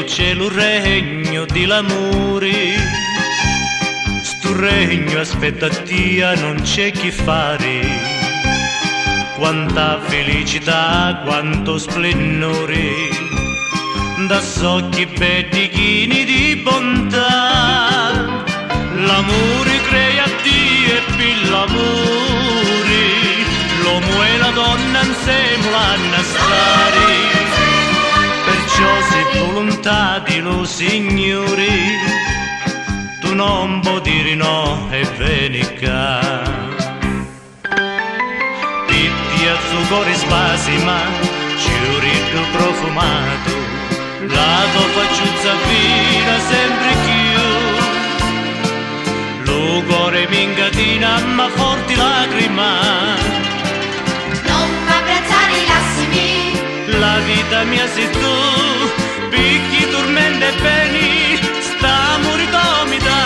cielo regno di l'amore, stu regno aspettatia non c'è chi fare. Quanta felicità, quanto splendore, da occhi belli chini di bontà. L'amore crea Dio e per l'amore l'uomo e la donna insieme l'hanno a stare. Perciò se volontà di lo Signore, tu non puoi dire no e vieni qua. A zucchero spasima, ciurito profumato, la tua facciuzza fina sempre più. Lo cuore mi incatina, ma forti lacrima. Non m'abbracciare i lassimi. La vita mia sei tu, picchi, tormenti e beni, sta moritomita.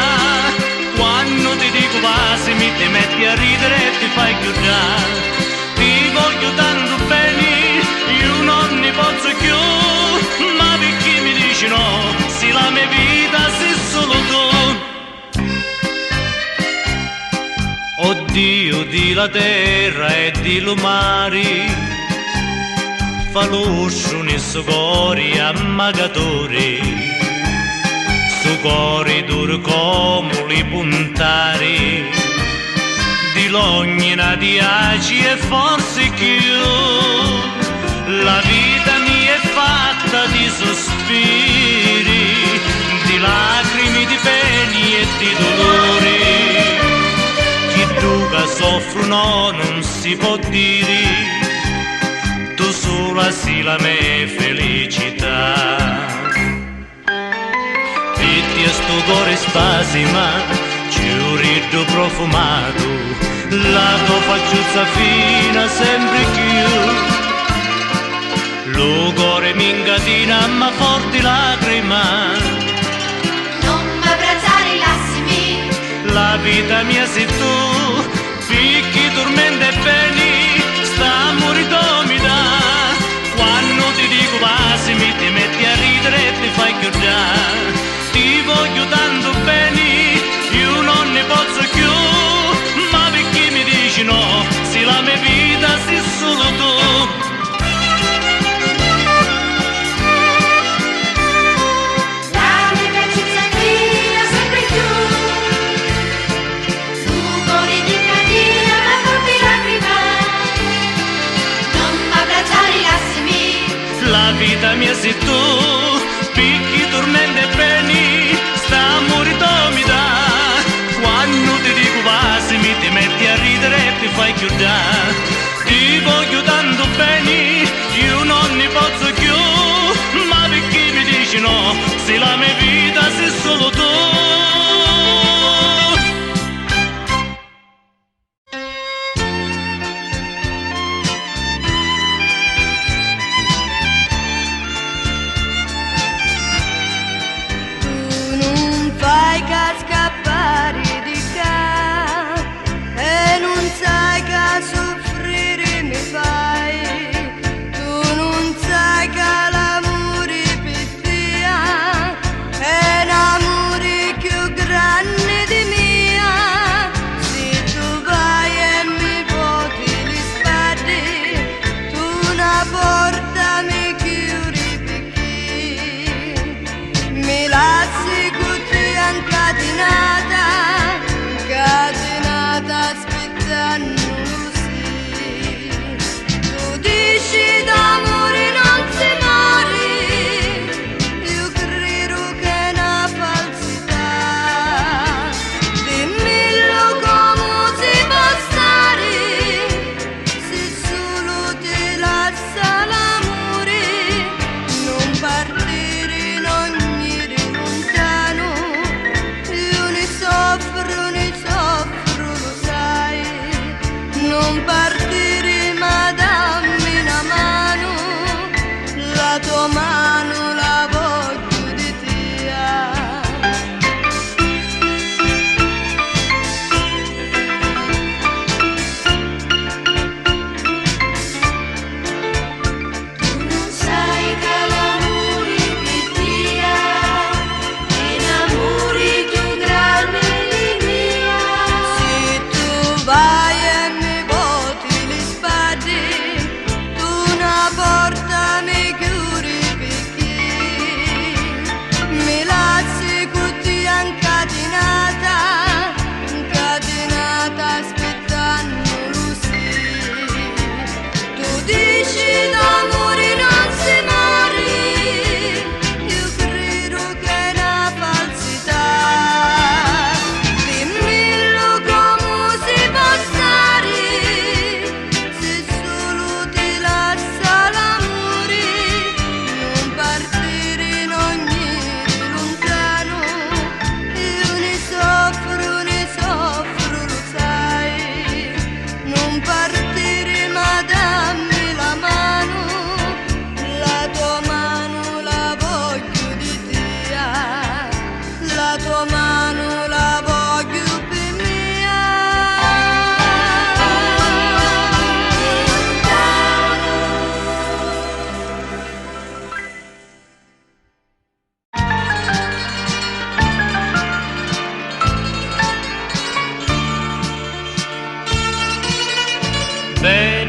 Quando ti dico passimi, ti metti a ridere e ti fai chiudere. Ti voglio tanto bene, io non ne posso più, ma perché mi dici no, se la mia vita sei solo tu. Oh Dio di la terra e di lo mare, fa l'uscio nel suo cuore ammagatore, suo cuore duro come li puntare. Di l'ognina di aci e forse più, la vita mia è fatta di sospiri, di lacrime, di peni e di dolori. Chi duca soffrono non si può dire, tu sola sei la mia felicità. Fitti a sto cuore spasima, ciurito profumato, la tua facciuzza fina sempre più. Lo cuore mi incatina, ma forti lacrima. Non m'abbracciare i lassimi. La vita mia sei tu, picchi, tormenti e beni, sta moritomita. Quando ti dico passimi, ti metti a ridere e ti fai chiudere. Ti voglio tanto bene, io non ne posso più, ma perché mi dici no, se la mia vita sei solo tu. La mia facciuzza fina sempre più, tu cuore di canina, ma forti lacrima. Non m'abbracciare i lassimi. La vita mia sei tu, picchi, tormenti e beni, sta moritomita. Quando ti dico passimi, ti metti a ridere e ti fai chiudere. Ti voglio tanto bene, io non ne posso più, ma perché mi dici no, se la mia vita sei solo tu. Soffrire mi fai, tu non sai che l'amore per te è un amore più grande di mia. Se tu vai e mi porti le spade, tu una porta mi chiudi perché mi lasci così incatenata, incatenata aspettando. Dici d'amore non si muore, io credo che è una falsità. Dimmelo come si può stare, se solo ti lascia l'amore. Non partire, non ieri lontano, io ne soffro, lo sai.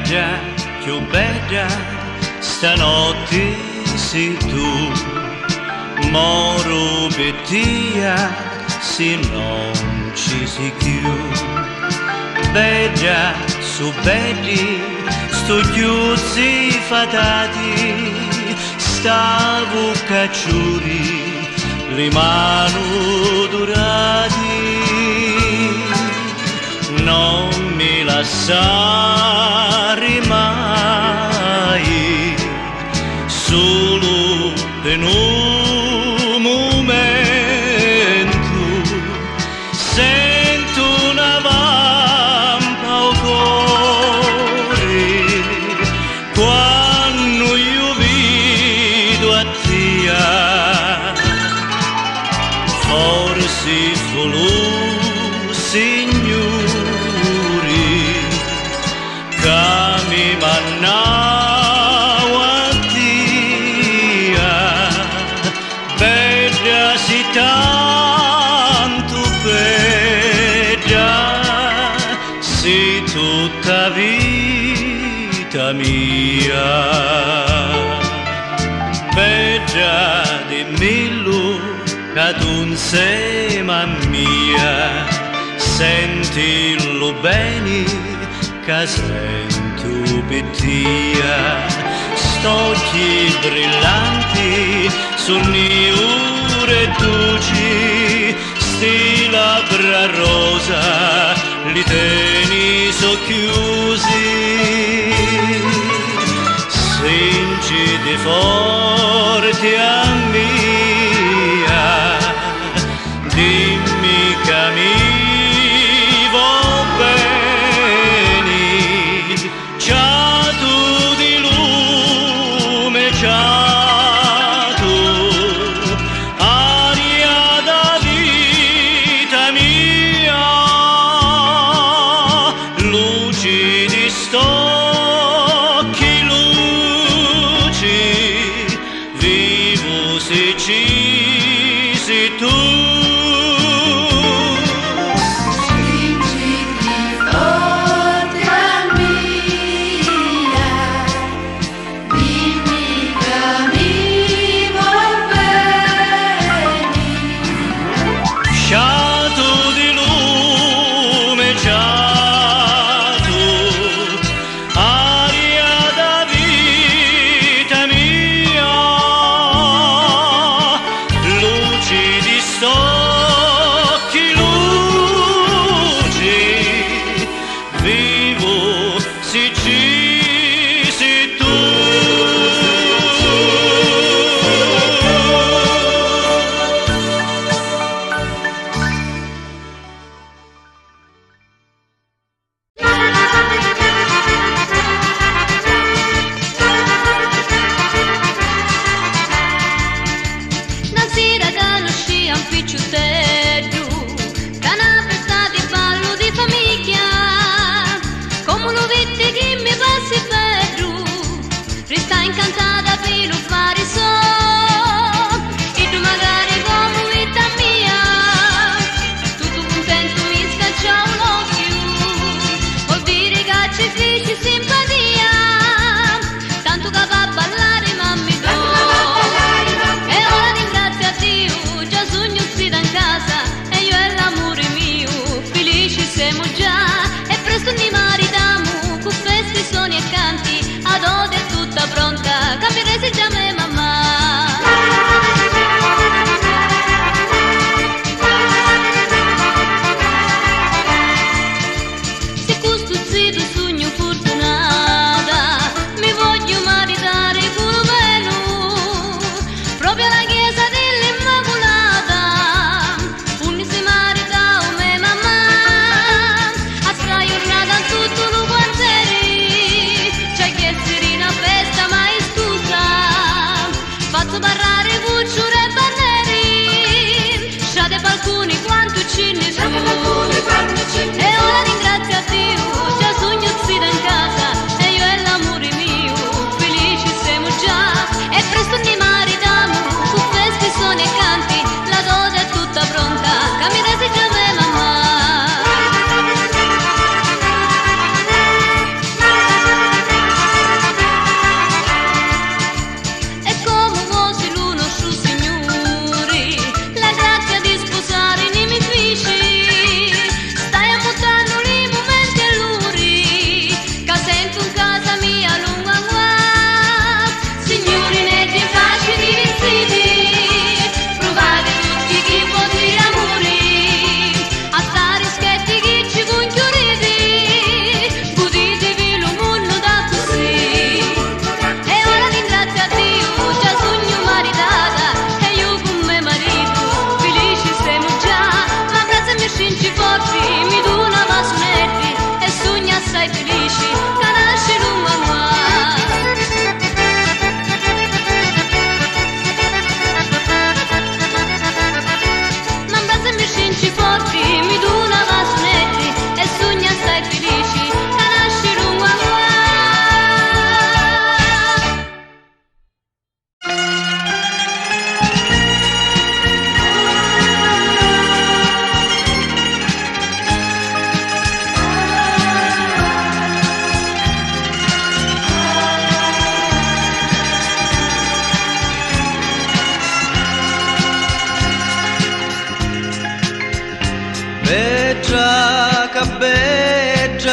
bella, più bella, stanotte sei tu. Moro bettia, se non ci si chiude. Bella, su belli, sto chiusi fatati, stavo cacciuri, le mani durati. Non mi lasciare mai, solo per un momento, sento una vampa al cuore, quando io vedo a te, forse solo Signore, che mi mannava a Dio, bella si tanto bella, sei tutta vita mia, bella di millo che tu sei mamma mia. Sentirlo bene che sento pettia, stocchi brillanti, sogniure dolci, sti labbra rosa, li teni socchiusi, stringiti forte a mia, dimmi che mi Serena festa mai scusa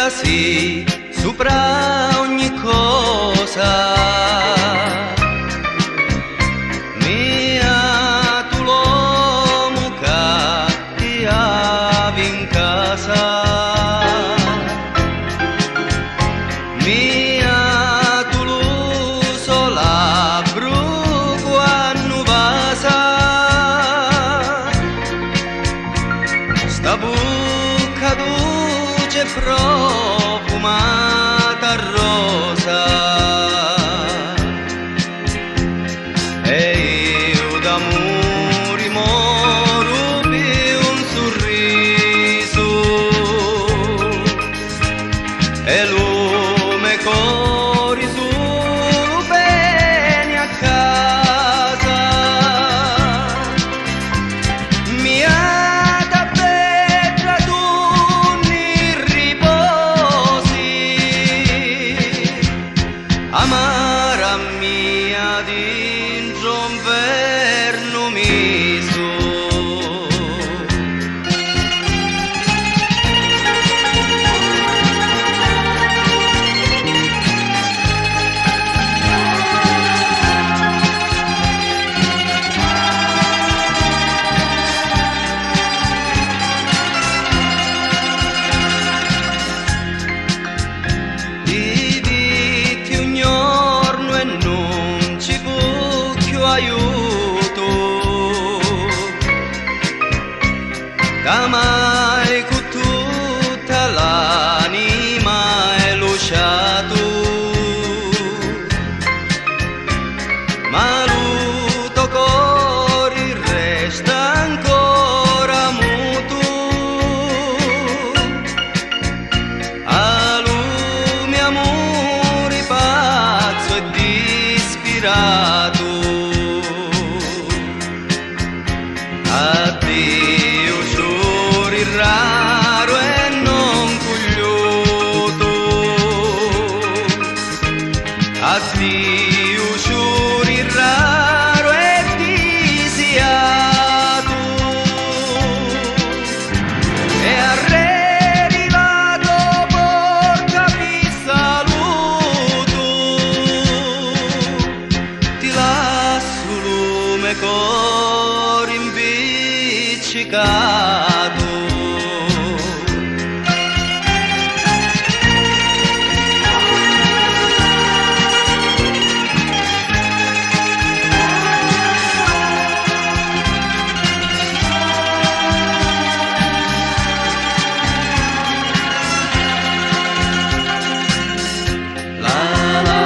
sì, sopra ogni cosa. Mia tu l'uomo che ti avevi in casa. Mia tu lo sola bruco annu vasa. Sta bucca dolce profumata rosa. E io d'amore moro per un sorriso. E lume cori solo bene a casa. Mia da bella tu ne riposi. Amara mia dentro un inverno miso. Vivi un giorno e non ci fu più aiuto. Da mai con tutta l'anima è lusciato. Ma l'uto cori resta ancora muto. A lui mio amore pazzo e disperato. Addio giuri raro e non cugliuto. Addio giuri raro e disiato. E arrivato porca vi saluto. Ti lascio lume cor impiccicato. La la la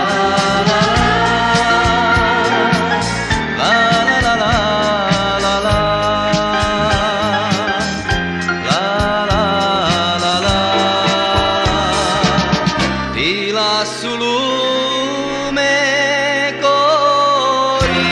la la la la la la. Ti lascio lume cori.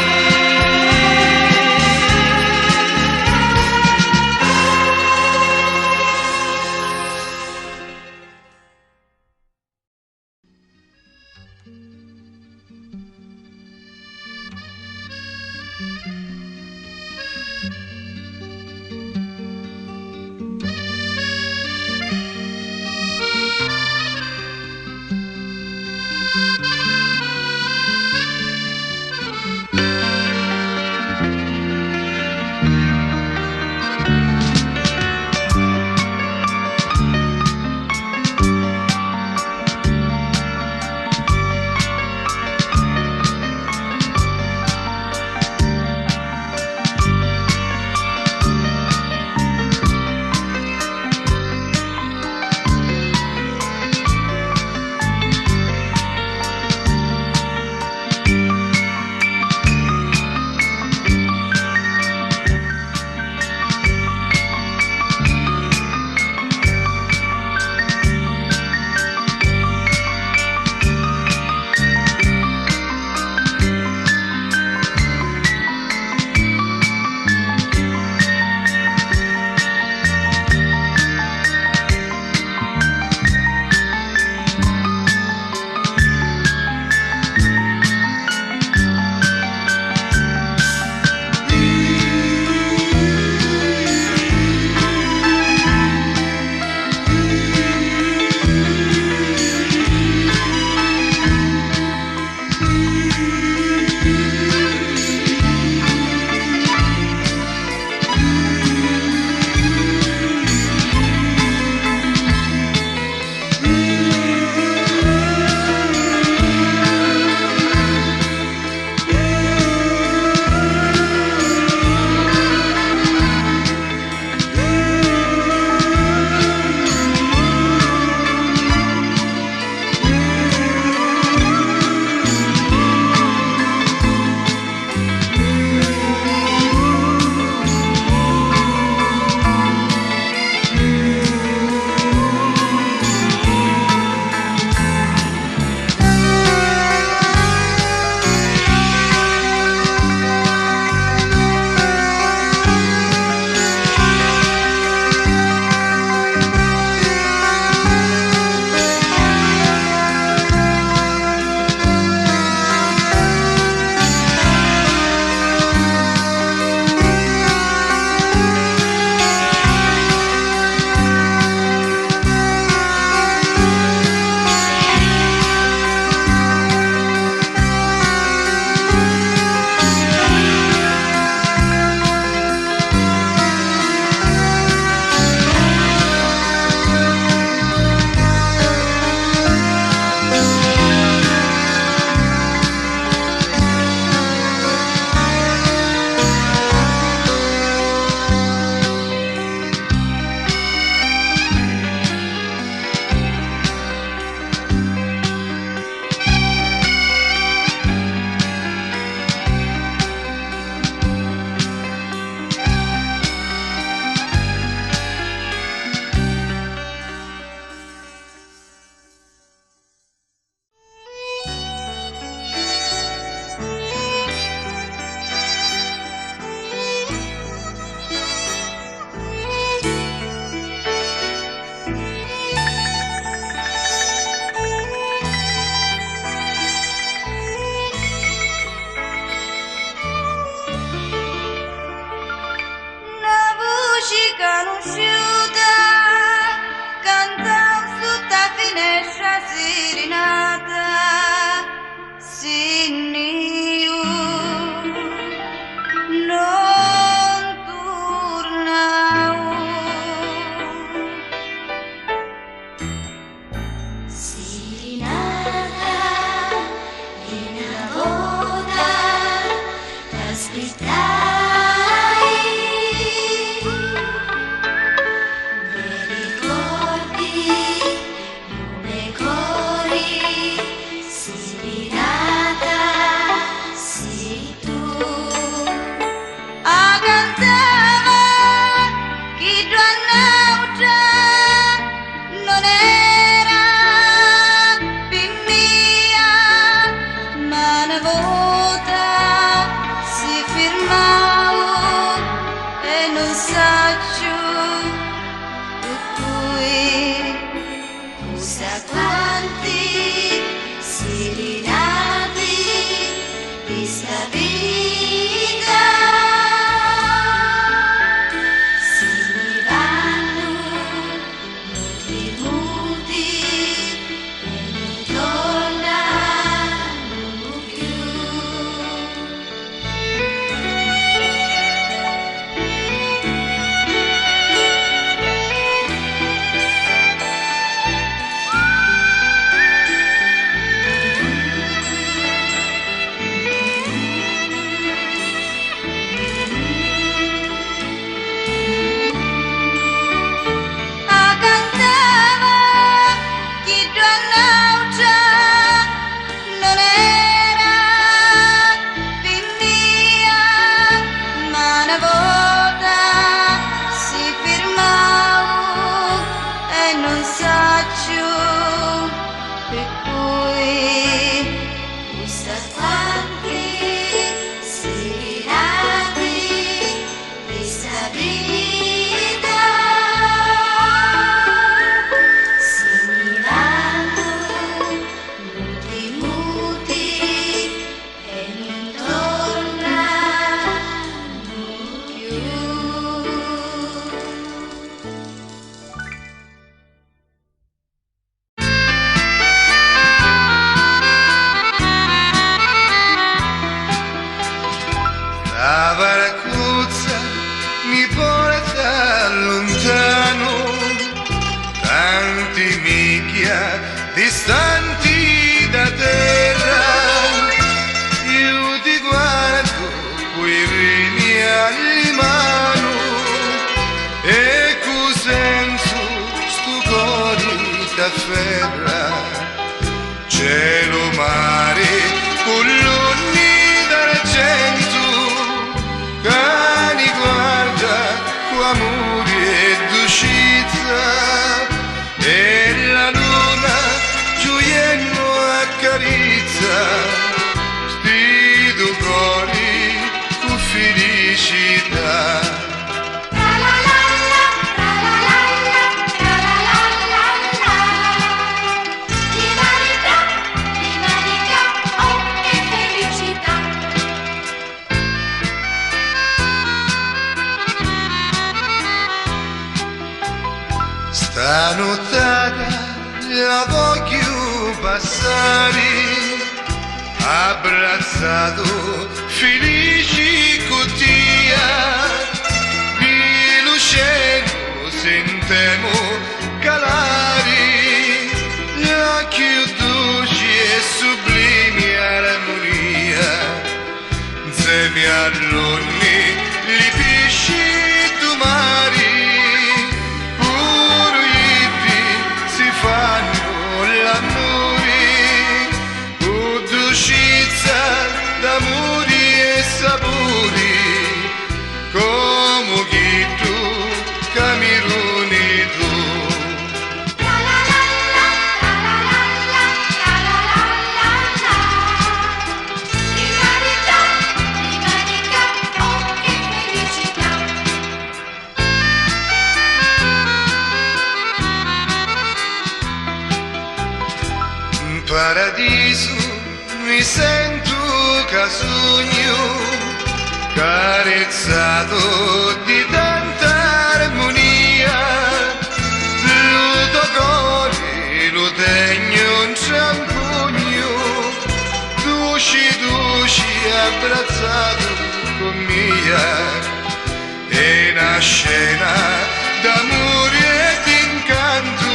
Chissà quanti si rinati di sta vita, si vanno muti muti e non tornano più. La barcuzza mi porta lontano, tanti miglia distanti da terra. Io ti guardo coi rini alle mano e con senso sto cuore t'afferra. Cielo, mare, colonni d'argento, cani guarda con amore e dolcezza, e la luna gioiello accarezza sti due cuori con felicità. Stanottata la voglio passare, abbracciato felici con te, di l'oceano sentiamo calare, la più dolce e sublime armonia, insieme all'onni li pesci tu mari. Fanno l'amore, con dolcezza d'amori e sapori, come chi tu, Camerone tu. Paradiso mi sento casugno, carezzato di tanta armonia, lo tuo cuore lo tengo in ciampugno, dolce dolce abbracciato con mia, è una scena d'amore e d'incanto,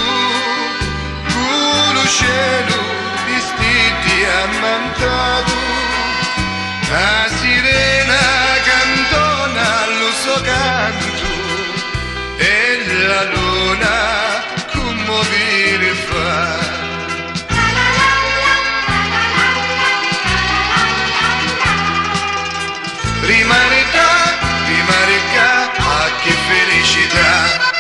con lo cielo ammantato, la sirena cantona lo suo canto e la luna commovere fa. Rimarrà, ah che felicità.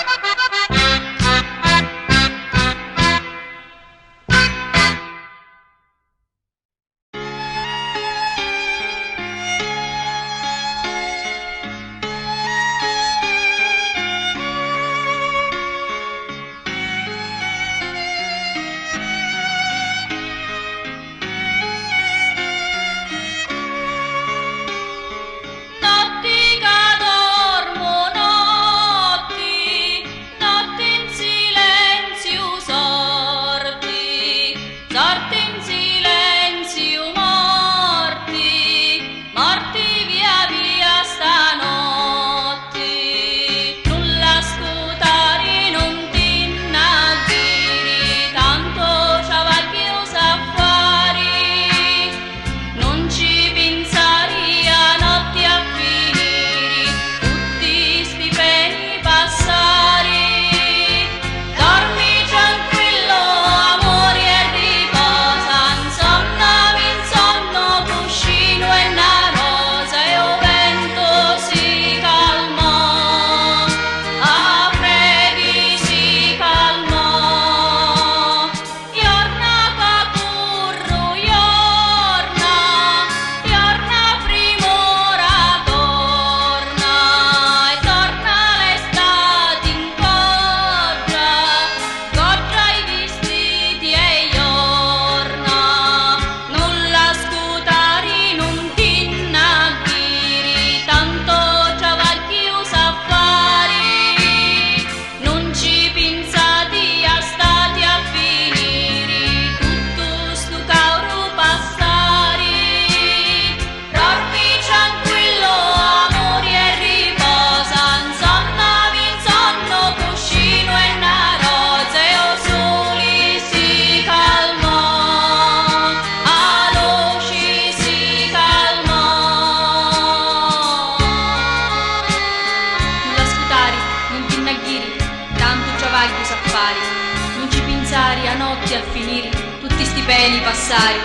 così al finire tutti sti peni passari.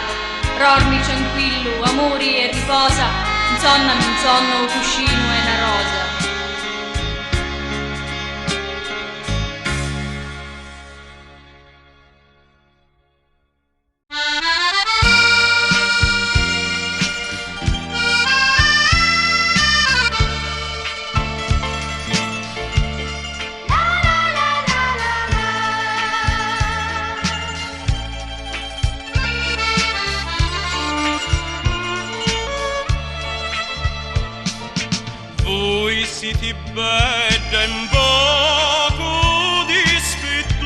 Dormi tranquillo, amori e riposa, insonnami in sonno, un cuscino e una rosa. Voi siete bella in poco dispettosa,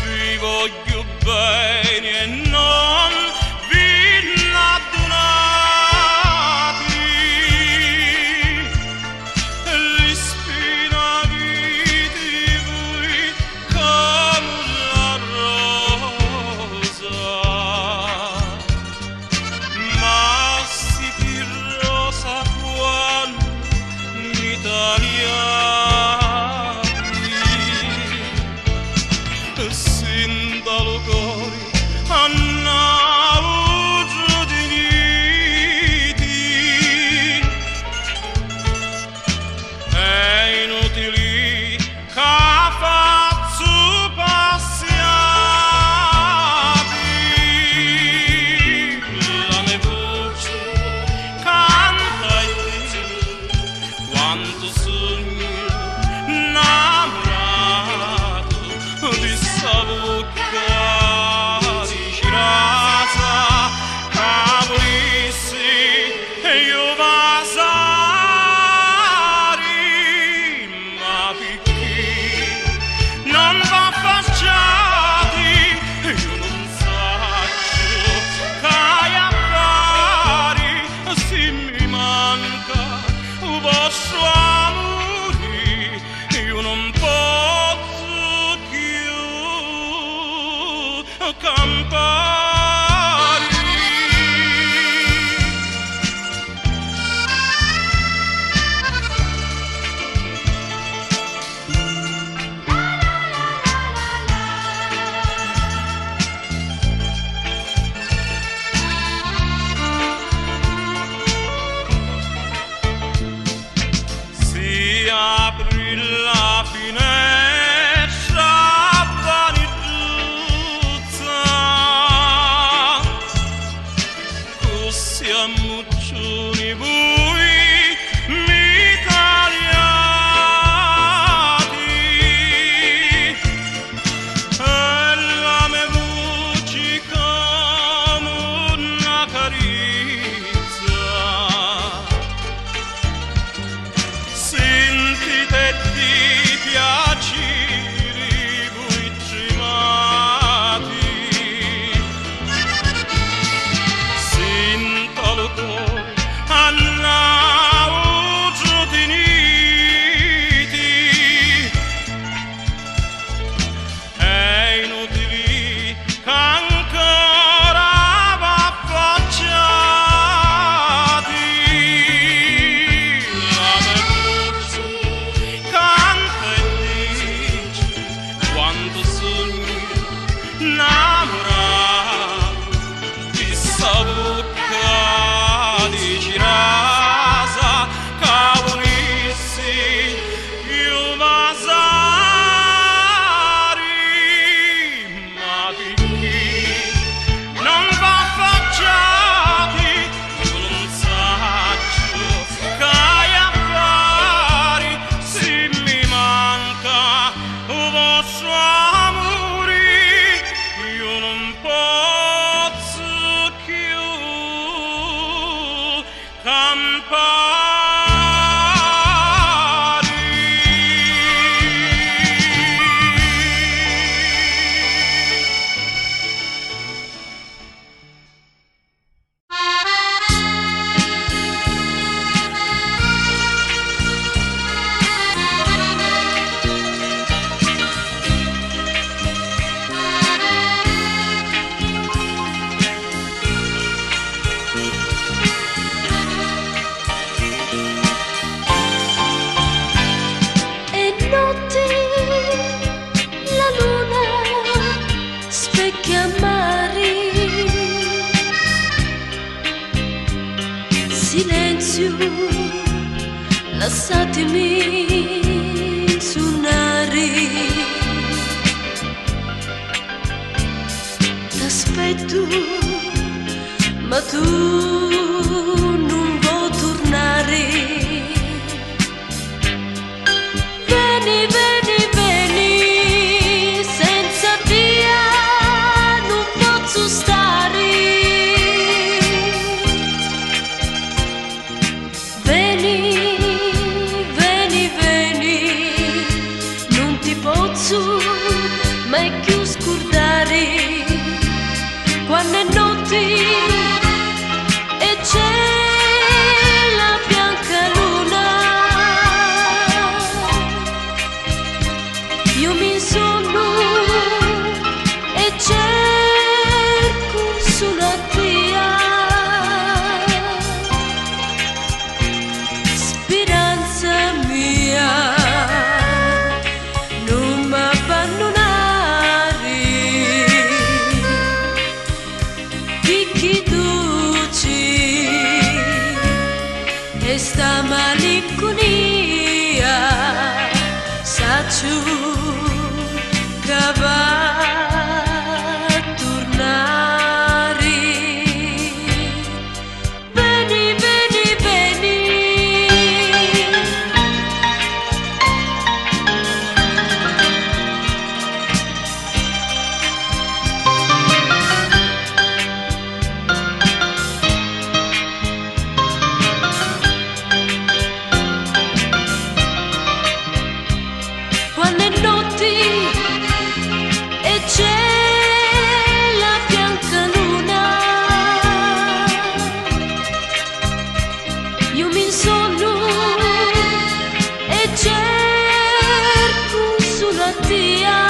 vi voglio bene e non vi addonate, l'ispinavite voi come la rosa. Ma si rosa tu, ma tu non vuoi tornare. Vieni, vieni, vieni, senza via non posso stare. Vieni, vieni, vieni, non ti posso mai più scordare. Quando è notte e c'è la bianca luna, io mi insonno e cerco sulla via speranza mia, non m'abbandonare. Chi duci e sta malinconia, saccio che va a tornare. Vieni, vieni, vieni. Quando è notte e c'è la bianca luna, io mi insonno e cerco sulla via